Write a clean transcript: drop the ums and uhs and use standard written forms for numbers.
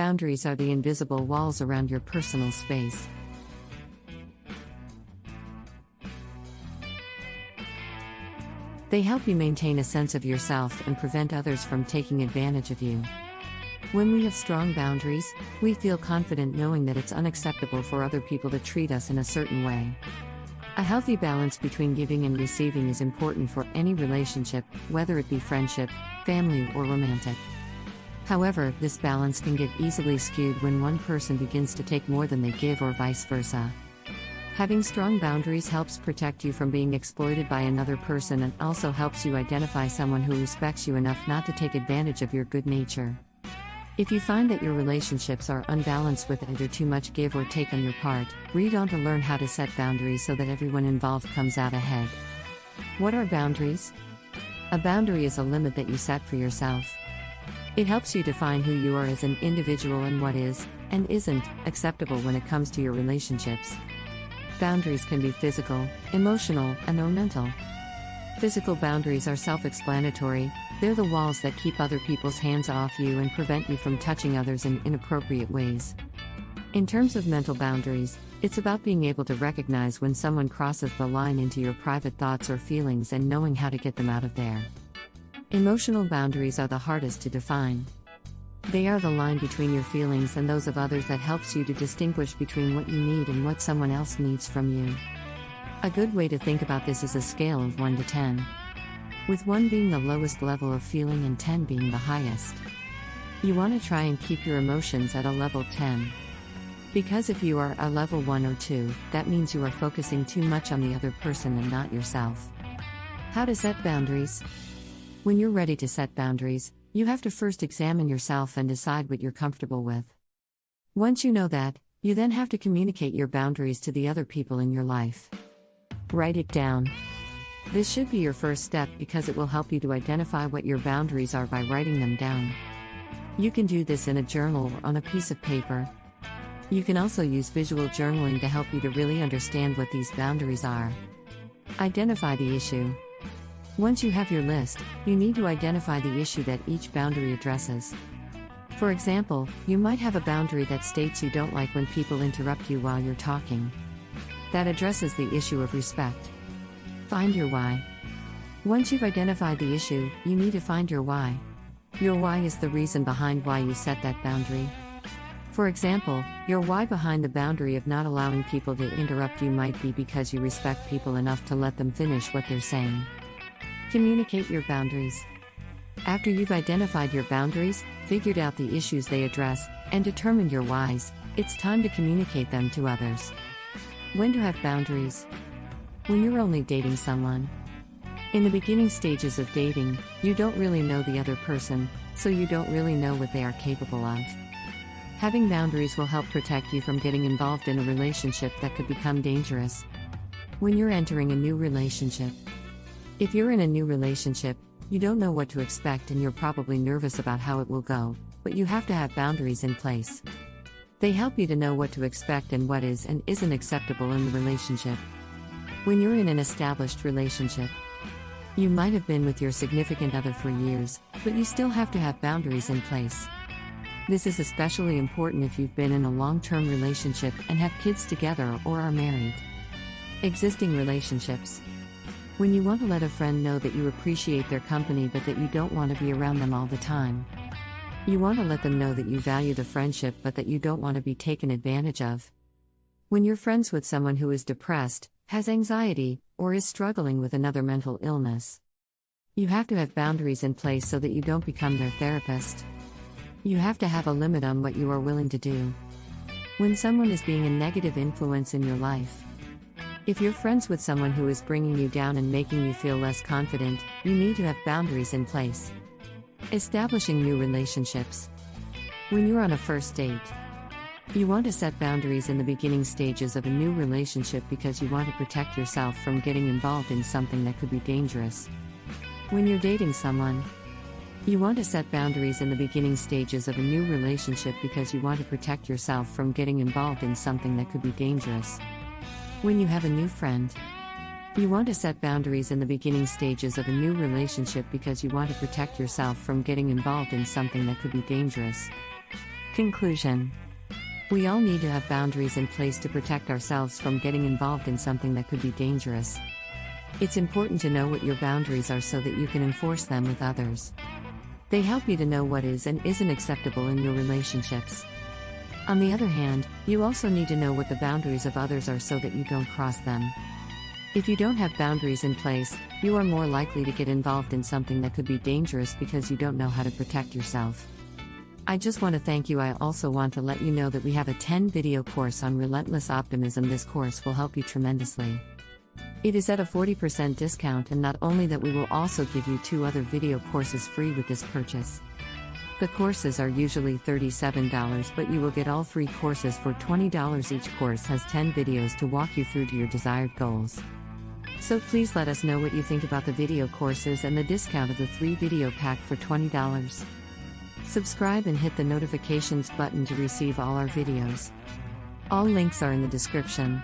Boundaries are the invisible walls around your personal space. They help you maintain a sense of yourself and prevent others from taking advantage of you. When we have strong boundaries, we feel confident knowing that it's unacceptable for other people to treat us in a certain way. A healthy balance between giving and receiving is important for any relationship, whether it be friendship, family, or romantic. However, this balance can get easily skewed when one person begins to take more than they give or vice versa. Having strong boundaries helps protect you from being exploited by another person and also helps you identify someone who respects you enough not to take advantage of your good nature. If you find that your relationships are unbalanced with either too much give or take on your part, read on to learn how to set boundaries so that everyone involved comes out ahead. What are boundaries? A boundary is a limit that you set for yourself. It helps you define who you are as an individual and what is, and isn't, acceptable when it comes to your relationships. Boundaries can be physical, emotional, and/or mental. Physical boundaries are self-explanatory. They're the walls that keep other people's hands off you and prevent you from touching others in inappropriate ways. In terms of mental boundaries, it's about being able to recognize when someone crosses the line into your private thoughts or feelings and knowing how to get them out of there. Emotional boundaries are the hardest to define. They are the line between your feelings and those of others that helps you to distinguish between what you need and what someone else needs from you. A good way to think about this is a scale of 1 to 10. With 1 being the lowest level of feeling and 10 being the highest. You want to try and keep your emotions at a level 10. Because if you are a level 1 or 2, that means you are focusing too much on the other person and not yourself. How to set boundaries? When you're ready to set boundaries, you have to first examine yourself and decide what you're comfortable with. Once you know that, you then have to communicate your boundaries to the other people in your life. Write it down. This should be your first step because it will help you to identify what your boundaries are by writing them down. You can do this in a journal or on a piece of paper. You can also use visual journaling to help you to really understand what these boundaries are. Identify the issue. Once you have your list, you need to identify the issue that each boundary addresses. For example, you might have a boundary that states you don't like when people interrupt you while you're talking. That addresses the issue of respect. Find your why. Once you've identified the issue, you need to find your why. Your why is the reason behind why you set that boundary. For example, your why behind the boundary of not allowing people to interrupt you might be because you respect people enough to let them finish what they're saying. Communicate your boundaries. After you've identified your boundaries, figured out the issues they address, and determined your whys, it's time to communicate them to others. When to have boundaries? When you're only dating someone. In the beginning stages of dating, you don't really know the other person, so you don't really know what they are capable of. Having boundaries will help protect you from getting involved in a relationship that could become dangerous. When you're entering a new relationship. If you're in a new relationship, you don't know what to expect and you're probably nervous about how it will go, but you have to have boundaries in place. They help you to know what to expect and what is and isn't acceptable in the relationship. When you're in an established relationship, you might have been with your significant other for years, but you still have to have boundaries in place. This is especially important if you've been in a long-term relationship and have kids together or are married. Existing relationships. When you want to let a friend know that you appreciate their company but that you don't want to be around them all the time. You want to let them know that you value the friendship but that you don't want to be taken advantage of. When you're friends with someone who is depressed, has anxiety, or is struggling with another mental illness. You have to have boundaries in place so that you don't become their therapist. You have to have a limit on what you are willing to do. When someone is being a negative influence in your life. If you're friends with someone who is bringing you down and making you feel less confident, you need to have boundaries in place. Establishing new relationships. When you're on a first date. You want to set boundaries in the beginning stages of a new relationship because you want to protect yourself from getting involved in something that could be dangerous. When you're dating someone. You want to set boundaries in the beginning stages of a new relationship because you want to protect yourself from getting involved in something that could be dangerous. When you have a new friend. You want to set boundaries in the beginning stages of a new relationship because you want to protect yourself from getting involved in something that could be dangerous. Conclusion. We all need to have boundaries in place to protect ourselves from getting involved in something that could be dangerous. It's important to know what your boundaries are so that you can enforce them with others. They help you to know what is and isn't acceptable in your relationships. On the other hand, you also need to know what the boundaries of others are so that you don't cross them. If you don't have boundaries in place, you are more likely to get involved in something that could be dangerous because you don't know how to protect yourself. I just want to thank you. I also want to let you know that we have a 10-video course on relentless optimism. This course will help you tremendously. It is at a 40% discount, and not only that, we will also give you 2 other video courses free with this purchase. The courses are usually $37, but you will get all 3 courses for $20. Each course has 10 videos to walk you through to your desired goals. So please let us know what you think about the video courses and the discount of the 3-video pack for $20. Subscribe and hit the notifications button to receive all our videos. All links are in the description.